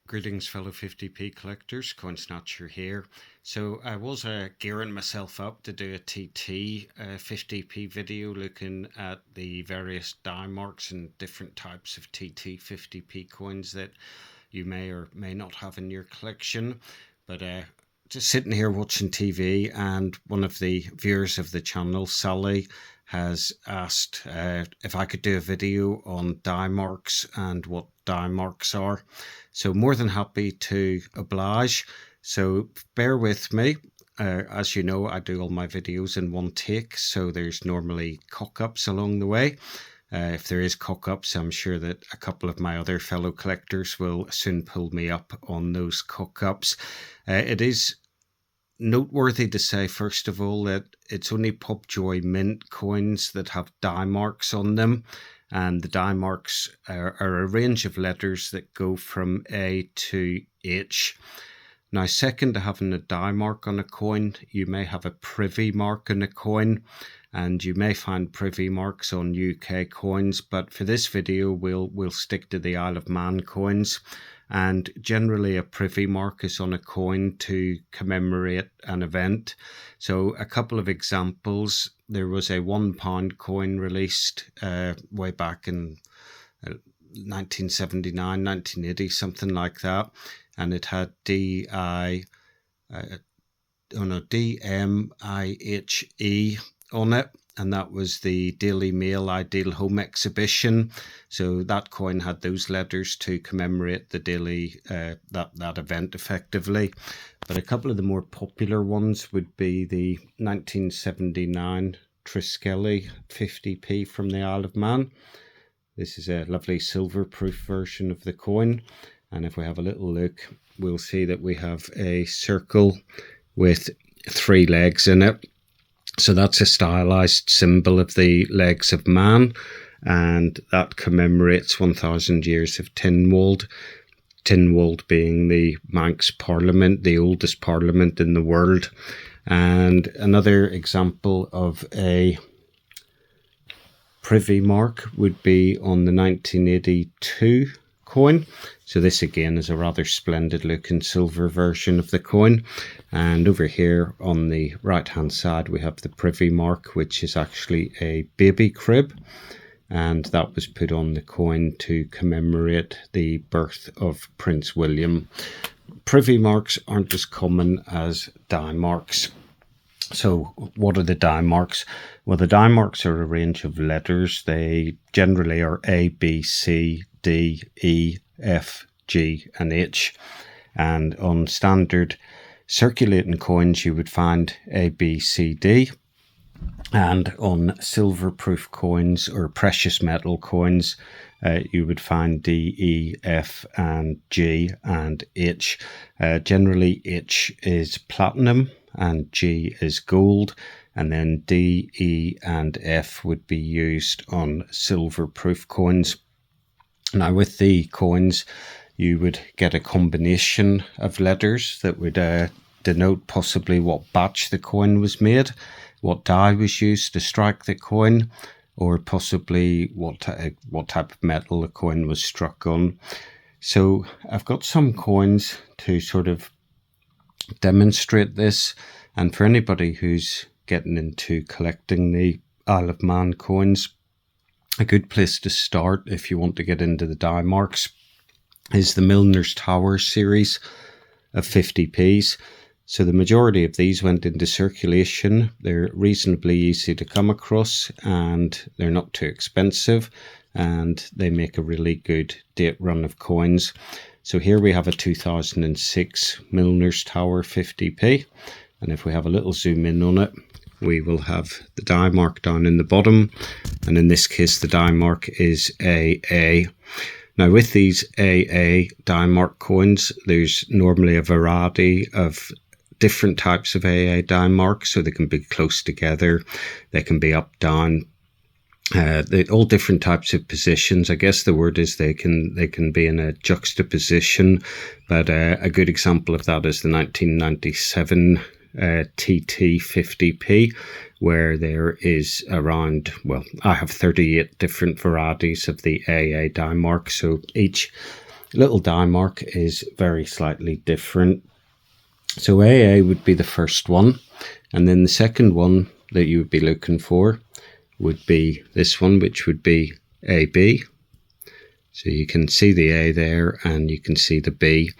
Greetings fellow 50p collectors, Coin Snatcher here. So I was gearing myself up to do a TT 50p video looking at the various Diemarks and different types of TT 50p coins that you may or may not have in your collection. But just sitting here watching TV, and one of the viewers of the channel, Sally, has asked if I could do a video on Diemarks and what Diemarks are. So more than happy to oblige. So bear with me. As you know, I do all my videos in one take, so there's normally cock-ups along the way. If there is cock-ups, I'm sure that a couple of my other fellow collectors will soon pull me up on those cock-ups. It is noteworthy to say, first of all, that it's only Popjoy Mint coins that have Diemarks on them, and the Diemarks are a range of letters that go from A to H. Now, second to having a Diemark on a coin, you may have a privy mark on a coin, and you may find privy marks on UK coins, but for this video we'll stick to the Isle of Man coins. And generally a privy mark is on a coin to commemorate an event. So a couple of examples: there was a £1 coin released way back in 1979, 1980, something like that, and it had DMIHE on it, and that was the Daily Mail Ideal Home Exhibition. So that coin had those letters to commemorate the daily that event effectively. But a couple of the more popular ones would be the 1979 Triskelly 50p from the Isle of Man. This is a lovely silver-proof version of the coin, and if we have a little look, we'll see that we have a circle with 3 legs in it. So that's a stylized symbol of the legs of man, and that commemorates 1000 years of Tynwald. Tynwald being the Manx Parliament, the oldest parliament in the world. And another example of a privy mark would be on the 1982 coin. So this again is a rather splendid looking silver version of the coin, and over here on the right hand side we have the privy mark, which is actually a baby crib, and that was put on the coin to commemorate the birth of Prince William. Privy marks aren't as common as Diemarks. So what are the Diemarks? Well, the Diemarks are a range of letters. They generally are A, B, C, D, E, F, G and H, and on standard circulating coins you would find A, B, C, D, and on silver-proof coins or precious metal coins you would find D, E, F and G and H. Generally H is platinum and G is gold, and then D, E and F would be used on silver-proof coins. Now with the coins you would get a combination of letters that would denote possibly what batch the coin was made, what die was used to strike the coin, or possibly what type of metal the coin was struck on. So I've got some coins to sort of demonstrate this, and for anybody who's getting into collecting the Isle of Man coins, a good place to start if you want to get into the Diemarks is the Milner's Tower series of 50p's. So the majority of these went into circulation. They're reasonably easy to come across, and they're not too expensive, and they make a really good date run of coins. So here we have a 2006 Milner's Tower 50p, and if we have a little zoom in on it, we will have the Diemark down in the bottom, and in this case the Diemark is AA. Now with these AA Diemark coins, there's normally a variety of different types of AA Diemarks, so they can be close together, they can be up, down, all different types of positions. I guess the word is they can be in a juxtaposition, but a good example of that is the 1997 TT 50p, where there is around, well, I have 38 different varieties of the AA Diemark, so each little die mark is very slightly different. So AA would be the first one, and then the second one that you would be looking for would be this one, which would be AB. So you can see the A there and you can see the B.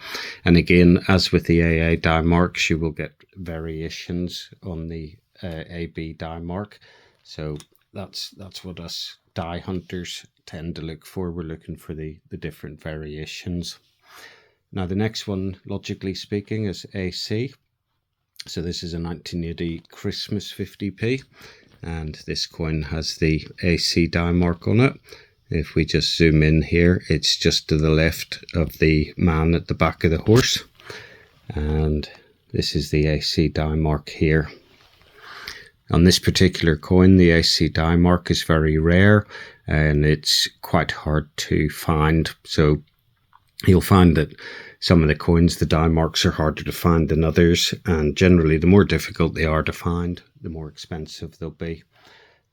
And again, as with the AA die marks, you will get variations on the AB die mark. So that's what us die hunters tend to look for. We're looking for the different variations. Now the next one, logically speaking, is AC. So this is a 1980 Christmas 50p, and this coin has the AC die mark on it. If we just zoom in here, it's just to the left of the man at the back of the horse. And this is the AC die mark here. On this particular coin, the AC die mark is very rare and it's quite hard to find. So you'll find that some of the coins, the die marks are harder to find than others. And generally, the more difficult they are to find, the more expensive they'll be.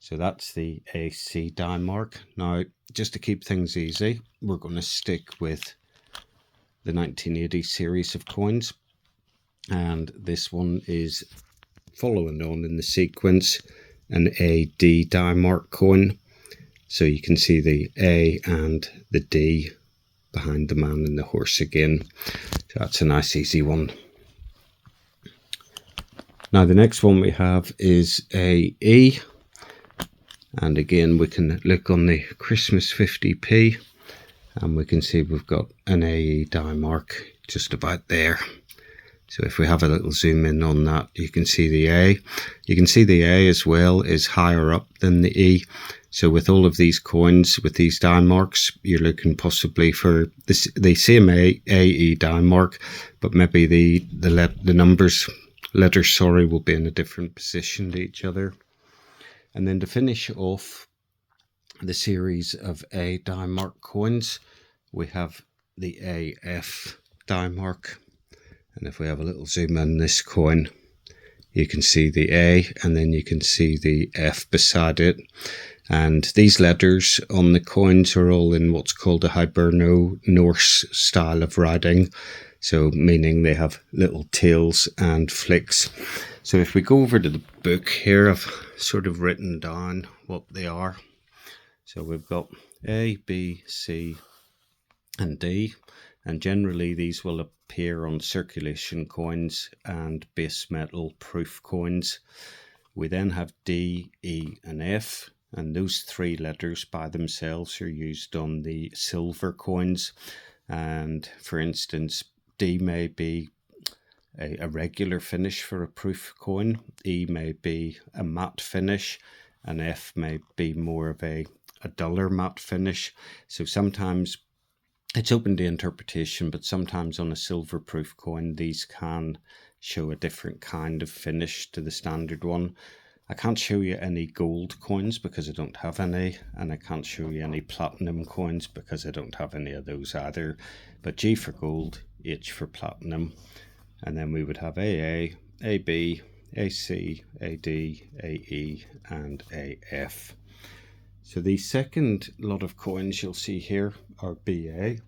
So that's the AC die mark. Now, just to keep things easy, we're going to stick with the 1980 series of coins. And this one is following on in the sequence, an AD die mark coin. So you can see the A and the D behind the man and the horse again. So that's a nice easy one. Now the next one we have is AE. And again, we can look on the Christmas 50p and we can see we've got an AE die mark just about there. So if we have a little zoom in on that, you can see the A. You can see the A as well is higher up than the E. So with all of these coins, with these die marks, you're looking possibly for this, the same AE die mark, but maybe the letters, will be in a different position to each other. And then to finish off the series of A die mark coins, we have the AF die mark. And if we have a little zoom in this coin, you can see the A and then you can see the F beside it. And these letters on the coins are all in what's called a Hiberno-Norse style of writing. So meaning they have little tails and flicks. So if we go over to the book here, I've sort of written down what they are. So we've got A, B, C, and D. And generally these will appear on circulation coins and base metal proof coins. We then have D, E, and F. And those three letters by themselves are used on the silver coins. And for instance, D may be a regular finish for a proof coin, E may be a matte finish, and F may be more of a duller matte finish. So sometimes it's open to interpretation, but sometimes on a silver proof coin, these can show a different kind of finish to the standard one. I can't show you any gold coins because I don't have any, and I can't show you any platinum coins because I don't have any of those either. But G for gold, H for platinum. And then we would have AA, AB, AC, AD, AE, and AF. So the second lot of coins you'll see here are BA.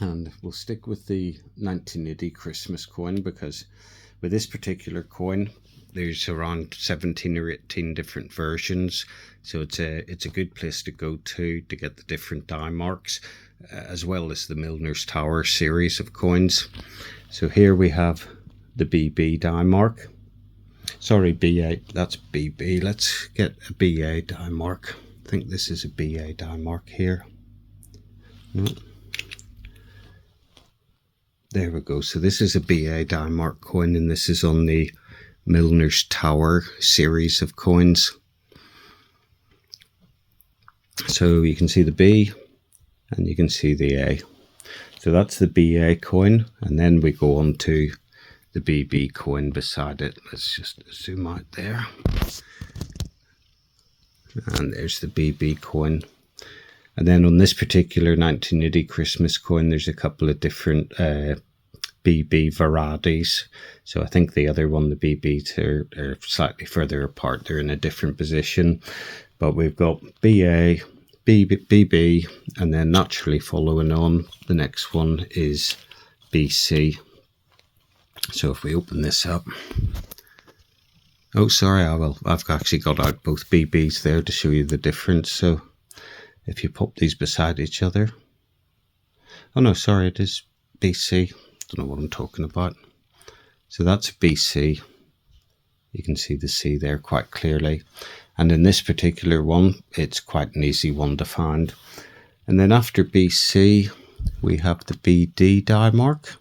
And we'll stick with the 1980 Christmas coin because with this particular coin, there's around 17 or 18 different versions. So it's a good place to go to get the different die marks, as well as the Milner's Tower series of coins. So here we have the BB die mark. Sorry, BA, that's BB. Let's get a BA die mark. I think this is a BA die mark here. No. There we go. So this is a BA die mark coin, and this is on the Milner's Tower series of coins. So you can see the B and you can see the A. So that's the BA coin, and then we go on to the BB coin beside it. Let's just zoom out there. And there's the BB coin. And then on this particular 1980 Christmas coin, there's a couple of different BB varieties. So I think the other one, the BBs, are slightly further apart. They're in a different position. But we've got BA, BB, and then naturally following on, the next one is BC. So if we open this up, oh sorry, I've actually got out both BBs there to show you the difference. So if you pop these beside each other, oh no, sorry, it is BC. Don't know what I'm talking about. So that's BC. You can see the C there quite clearly. And in this particular one, it's quite an easy one to find. And then after BC, we have the BD Diemark.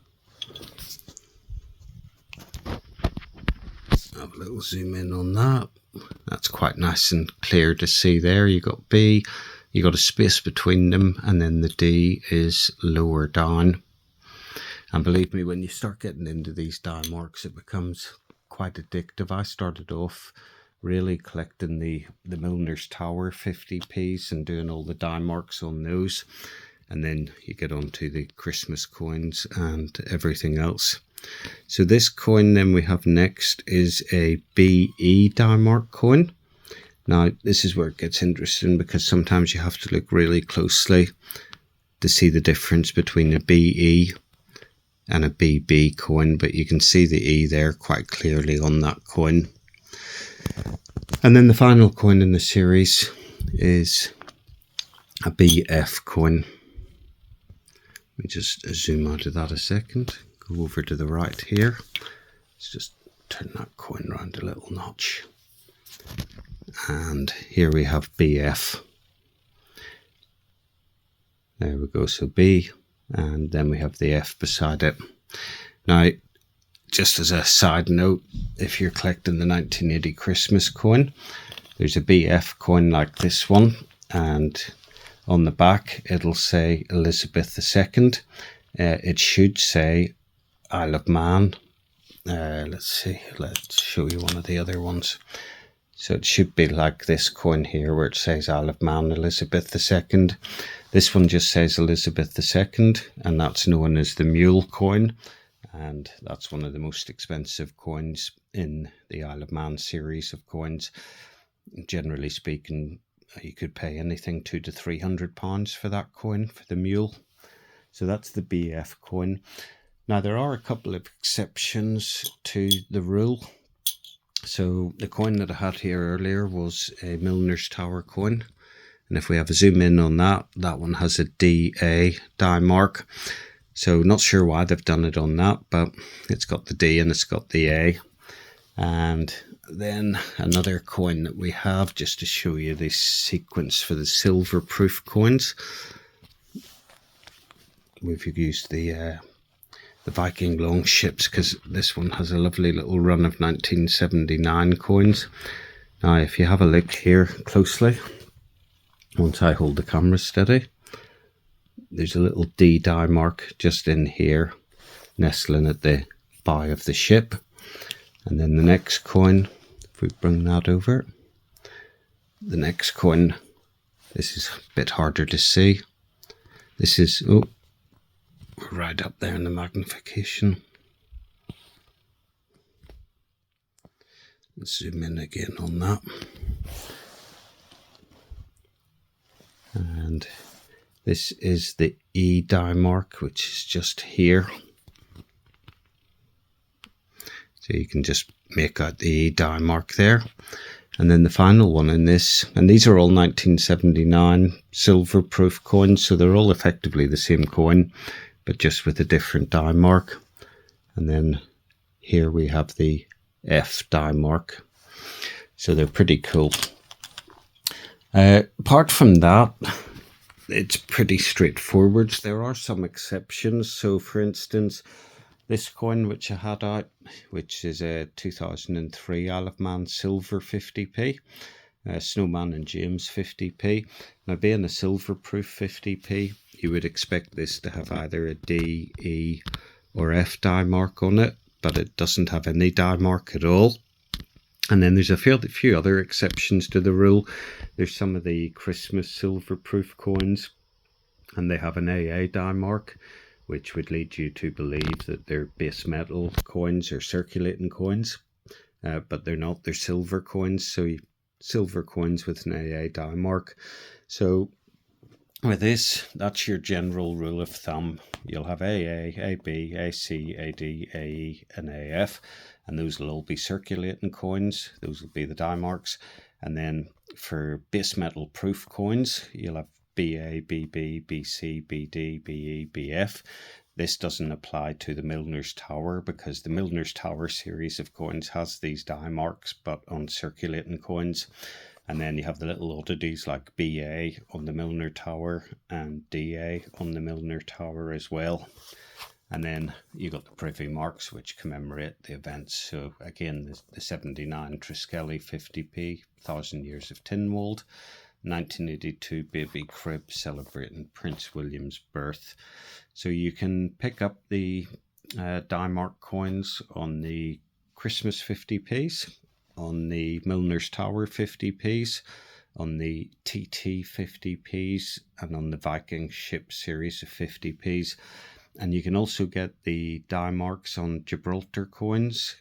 Have a little zoom in on that. That's quite nice and clear to see there. You got B, you got a space between them, and then the D is lower down. And believe me, when you start getting into these Diemarks, it becomes quite addictive. I started off really collecting the Milner's Tower 50p's and doing all the Diemarks on those, and then you get onto the Christmas coins and everything else. So this coin then we have next is a BE Diemark coin. Now this is where it gets interesting, because sometimes you have to look really closely to see the difference between a BE and a BB coin, but you can see the E there quite clearly on that coin. And then the final coin in the series is a BF coin. Let me just zoom out of that a second. Go over to the right here. Let's just turn that coin around a little notch. And here we have BF. There we go, so B, and then we have the F beside it. Now, just as a side note, if you're collecting the 1980 Christmas coin, there's a BF coin like this one, and on the back it'll say Elizabeth II. It should say Isle of Man. Let's see, let's show you one of the other ones. So it should be like this coin here where it says Isle of Man, Elizabeth II. This one just says Elizabeth II, and that's known as the Mule coin. And that's one of the most expensive coins in the Isle of Man series of coins. Generally speaking, you could pay anything £200 to £300 for that coin, for the Mule. So that's the BF coin. Now there are a couple of exceptions to the rule. So the coin that I had here earlier was a Milner's Tower coin. And if we have a zoom in on that, that one has a DA Diemark. So not sure why they've done it on that, but it's got the D and it's got the A. And then another coin that we have, just to show you the sequence for the silver proof coins. We've used the Viking longships, because this one has a lovely little run of 1979 coins. Now if you have a look here closely, once I hold the camera steady, there's a little D Diemark just in here, nestling at the bow of the ship. And then the next coin, if we bring that over, the next coin, this is a bit harder to see. This is, oh, we're right up there in the magnification. Let's zoom in again on that. And this is the E Diemark, which is just here. So you can just make out the E Diemark there. And then the final one in this, and these are all 1979 silver proof coins, so they're all effectively the same coin, but just with a different Diemark. And then here we have the F Diemark. So they're pretty cool. Apart from that, it's pretty straightforward. There are some exceptions. So for instance, this coin which I had out, which is a 2003 Isle of Man silver 50p, Snowman and James 50p. Now being a silver proof 50p, you would expect this to have either a D, E or F Diemark on it, but it doesn't have any Diemark at all. And then there's a few other exceptions to the rule. There's some of the Christmas silver proof coins, and they have an AA Diemark, which would lead you to believe that they're base metal coins or circulating coins, but they're not. They're silver coins, so silver coins with an AA Diemark. So with this, that's your general rule of thumb. You'll have AA, AB, AC, AD, AE, and AF, and those will all be circulating coins. Those will be the Diemarks. And then for base metal proof coins, you'll have BA, BB, BC, BD, BE, BF. This doesn't apply to the Milner's Tower because the Milner's Tower series of coins has these Diemarks, but on circulating coins. And then you have the little oddities like BA on the Milner Tower and DA on the Milner Tower as well. And then you got the privy marks, which commemorate the events. So again, the 79 Triskelly 50p, 1000 Years of Tynwald, 1982 Baby Crib celebrating Prince William's birth. So you can pick up the Diemark coins on the Christmas 50p's, on the Milner's Tower 50p's, on the TT 50p's, and on the Viking ship series of 50p's. And you can also get the Diemarks on Gibraltar coins.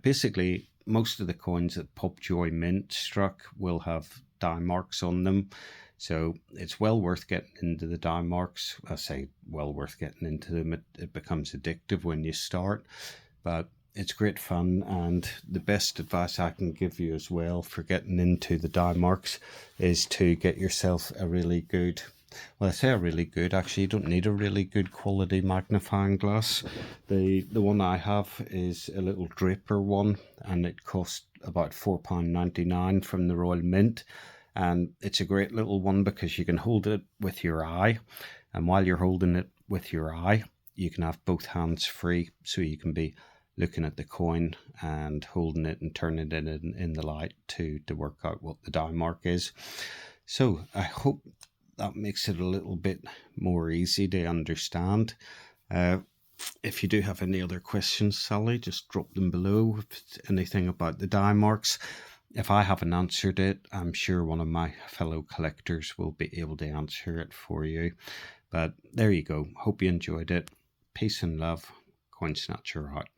Basically, most of the coins that Popjoy Mint struck will have Diemarks on them. So it's well worth getting into the Diemarks. I say well worth getting into them. It becomes addictive when you start. But it's great fun, and the best advice I can give you as well for getting into the Diemarks is to get yourself a really good, well, I say a really good, actually you don't need a really good quality magnifying glass. The one I have is a little Draper one, and it cost about £4.99 from the Royal Mint. And it's a great little one because you can hold it with your eye, and while you're holding it with your eye, you can have both hands free, so you can be looking at the coin and holding it and turning it in the light to work out what the Diemark is. So I hope that makes it a little bit more easy to understand. If you do have any other questions, Sally, just drop them below. If it's anything about the Diemarks, if I haven't answered it, I'm sure one of my fellow collectors will be able to answer it for you. But there you go. Hope you enjoyed it. Peace and love. Coin Snatcher out.